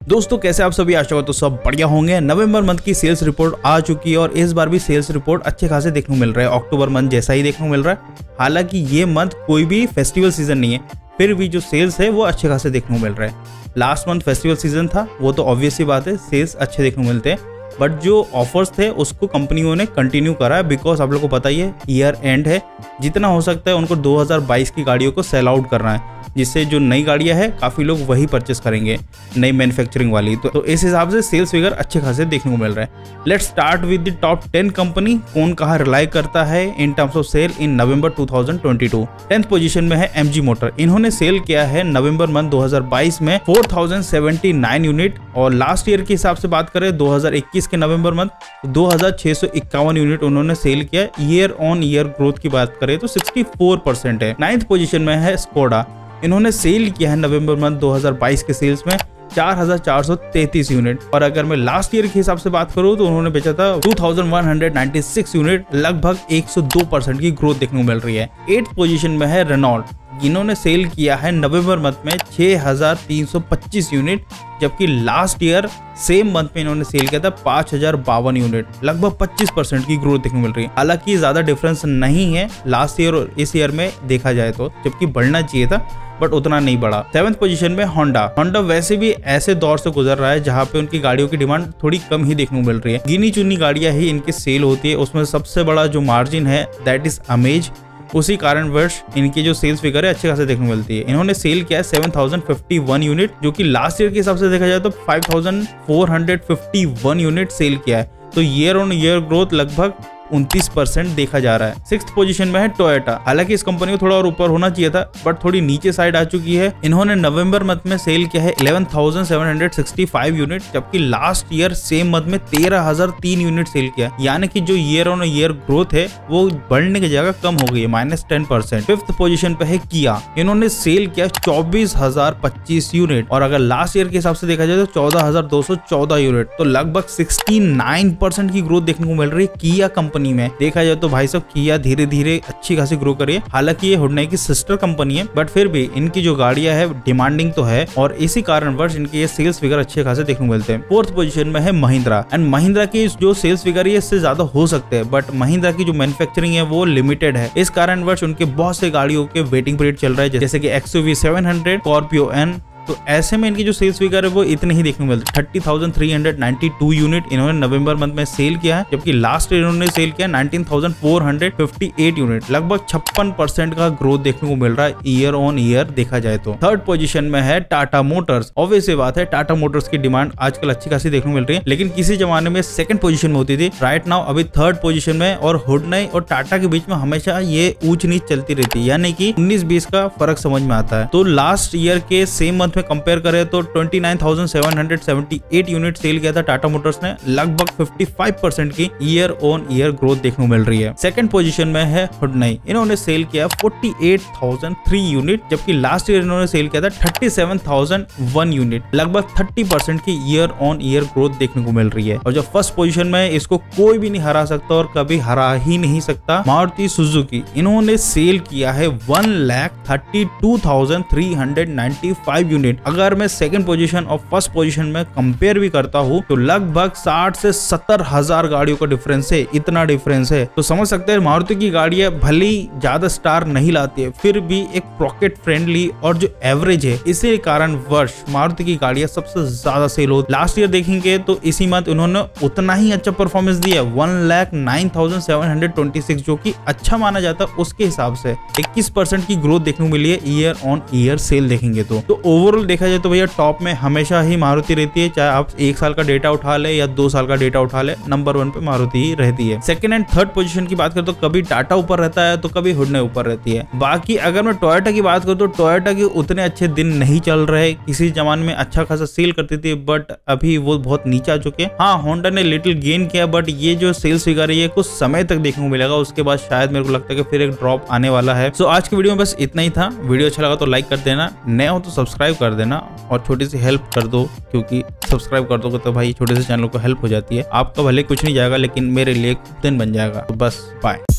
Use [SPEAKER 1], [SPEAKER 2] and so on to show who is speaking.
[SPEAKER 1] दोस्तों कैसे आप सभी, आशा करता हूं सब बढ़िया होंगे। नवंबर मंथ की सेल्स रिपोर्ट आ चुकी है और इस बार भी सेल्स रिपोर्ट अच्छे खासे देखने को मिल रहा है। अक्टूबर मंथ जैसा ही देखने को मिल रहा है। हालांकि ये मंथ कोई भी फेस्टिवल सीजन नहीं है, फिर भी जो सेल्स है वो अच्छे खासे देखने को मिल रहा है। लास्ट मंथ फेस्टिवल सीजन था, वो तो ऑब्वियस ही बात है, सेल्स अच्छे देखने को मिलते हैं। बट जो ऑफर्स थे उसको कंपनियों ने कंटिन्यू करा है, बिकॉज आप लोग को पता ही है ईयर एंड है। जितना हो सकता है उनको 2022 की गाड़ियों को सेल आउट करना है, जिससे जो नई गाड़ियां हैं काफ़ी लोग वही परचेस करेंगे, नई मैन्युफैक्चरिंग वाली। तो इस हिसाब से सेल्स फिगर अच्छे खासे देखने को मिल रहा है। Let's start with the top 10 company, कौन कहाँ रिलाई करता है in terms of sale in November 2022। 10th position में है MG मोटर। इन्होंने सेल किया है नवंबर मंथ 2022 में 4079 यूनिट, और लास्ट ईयर के हिसाब से बात करें 2021 के नवंबर मंथ 2651 यूनिट उन्होंने सेल किया। ईयर ऑन ईयर ग्रोथ की बात करें तो 64% है। 9th पोजीशन में है स्कोडा। इन्होंने सेल किया है नवंबर मंथ 2022 के सेल्स में 4433 यूनिट, और अगर मैं लास्ट ईयर के हिसाब से बात करूं तो उन्होंने बेचा था 2196 यूनिट, लगभग 102% की ग्रोथ देखने को मिल रही है। 8th पोजीशन में है रेनॉल्ट। इन्होंने सेल किया है नवंबर मंथ में 6325 यूनिट, जबकि लास्ट ईयर सेम मंथ में इन्होंने सेल किया था 5052 यूनिट, लगभग 25% की ग्रोथ देखने को मिल रही है। हालांकि ज्यादा डिफरेंस नहीं है लास्ट ईयर और इस ईयर में देखा जाए तो, जबकि बढ़ना चाहिए था बट उतना नहीं बढ़ा। 7th पोजीशन में होंडा वैसे भी ऐसे दौर से गुजर रहा है जहां पे उनकी गाड़ियों की डिमांड थोड़ी कम ही देखने को मिल रही है। गिनी चुनी गाड़ियां ही इनकी सेल होती है, उसमें सबसे बड़ा जो मार्जिन है दैट इज अमेज। उसी कारणवश इनकी जो सेल्स फिगर है अच्छे खासे देखने को मिलती है। इन्होंने सेल किया है 7051 यूनिट, जो कि लास्ट ईयर के हिसाब से देखा जाए तो 5451 यूनिट सेल किया है। तो ईयर ऑन ईयर ग्रोथ लगभग 29% देखा जा रहा है। 6th पोजीशन में है टोयोटा। हालांकि इस कंपनी को थोड़ा और ऊपर होना चाहिए था, बट थोड़ी नीचे साइड आ चुकी है। इन्होंने नवंबर मंथ में सेल किया है 11765 यूनिट, जबकि लास्ट ईयर सेम मंथ में 13003 यूनिट सेल किया, यानी कि जो ईयर ऑन ईयर ग्रोथ है वो बढ़ने की जगह कम हो गई है, -10%। 5th पोजीशन पे है किया। इन्होंने सेल किया 24025 यूनिट, और अगर लास्ट ईयर के हिसाब से देखा जाए तो 14214 यूनिट, तो लगभग 69% की ग्रोथ देखने को मिल रही है किया कंपनी में। देखा जाए तो भाई साहब किया धीरे धीरे अच्छी खासी ग्रो करी है। हालांकि ये हुंडई की सिस्टर कंपनी है, बट फिर भी इनकी जो गाड़ियां है डिमांडिंग तो है, और इसी कारणवश इनके ये सेल्स फिगर अच्छे खासे देखने को मिलते हैं। 4th पोजीशन में है महिंद्रा, एंड महिंद्रा की जो सेल्स फिगर है इससे ज्यादा हो सकते हैं, बट महिंद्रा की जो मैन्युफैक्चरिंग है वो लिमिटेड है। इस कारणवश उनके बहुत से गाड़ियों के वेटिंग पीरियड चल रहा है, जैसे कि XUV 700, स्कॉर्पियो N। तो ऐसे में इनकी जो सेल्स फिगर है वो इतने ही देखने को मिलते हैं। 30,392 यूनिट इन्होंने नवंबर मंथ में सेल किया है, जबकि लास्ट ईयर इन्होंने सेल किया 19,458 यूनिट, लगभग 56% का ग्रोथ देखने को मिल रहा है ईयर ऑन ईयर देखा जाए तो। 3rd पोजीशन में है टाटा मोटर्स। ऑब्वियस बात है टाटा मोटर्स की डिमांड आजकल अच्छी खासी देखने को मिल रही है, लेकिन किसी जमाने में 2nd पोजीशन में होती थी। राइट नाउ अभी 3rd पोजीशन में, और हुंडई और टाटा के बीच में हमेशा ये ऊंच नीच चलती रहती है, यानी कि 19-20 का फर्क समझ में आता है। तो लास्ट ईयर के सेम मंथ में कंपेयर करें तो 29,778 यूनिट सेल किया था टाटा मोटर्स ने, लगभग 55% की ईयर ऑन ईयर ग्रोथ देखने को मिल रही है। 2nd पोजीशन में है हुंडई। इन्होंने सेल किया 48,003 यूनिट, जबकि लास्ट ईयर इन्होंने सेल किया था 37,001 यूनिट, लगभग 30% की ईयर ऑन ईयर ग्रोथ देखने को मिल रही है। और जो 1st पोजीशन में इसको कोई भी नहीं हरा सकता और कभी हरा ही नहीं सकता, मारुति सुजुकी। इन्होंने सेल किया है 1,32,395 यूनिट। अगर मैं 2nd पोजीशन और 1st पोजीशन में कंपेयर भी करता हूँ तो लगभग 60 से 70 हजार गाड़ियों का डिफरेंस है। इतना डिफरेंस है तो समझ सकते हैं मारुति की गाड़ियां भले ज्यादा स्टार नहीं लाती है, फिर भी एक पॉकेट फ्रेंडली और जो एवरेज है, इसी कारण वर्ष मारुति की गाड़ियां सबसे ज्यादा सेल होती। लास्ट ईयर देखेंगे तो इसी मंथ उन्होंने उतना ही अच्छा परफॉर्मेंस दिया, 1,09,726, जो कि अच्छा माना जाता है। उसके हिसाब से 21% की ग्रोथ देखने को मिली है ईयर ऑन ईयर सेल देखेंगे तो ओवरऑल देखा जाए तो भैया टॉप में हमेशा ही मारुति रहती है। चाहे आप 1 साल का डेटा उठा ले या 2 साल का डेटा उठा ले, नंबर 1 पे मारुति ही रहती है। 2nd एंड 3rd पोजीशन की बात करें तो कभी टाटा ऊपर रहता है तो कभी हुंडई ऊपर रहती है। बाकी अगर मैं टोयोटा की बात करूं तो टोयोटा के उतने अच्छे दिन नहीं चल रहे। किसी जमाने में अच्छा खासा सेल करती थी, बट अभी वो बहुत नीचे आ चुके हैं। हाँ, होंडा ने लिटिल गेन किया, बट ये जो सेल्स फिगर है ये कुछ समय तक देखने को मिलेगा, उसके बाद शायद मेरे को लगता है कि फिर एक ड्रॉप आने वाला है। सो आज की वीडियो में बस इतना ही था। वीडियो अच्छा लगा तो लाइक कर देना, नए हो तो सब्सक्राइब कर देना, और छोटी सी हेल्प कर दो, क्योंकि सब्सक्राइब कर दोगे तो भाई छोटे से चैनल को हेल्प हो जाती है। आपका भले कुछ नहीं जाएगा, लेकिन मेरे लिए दिन बन जाएगा। तो बस बाय।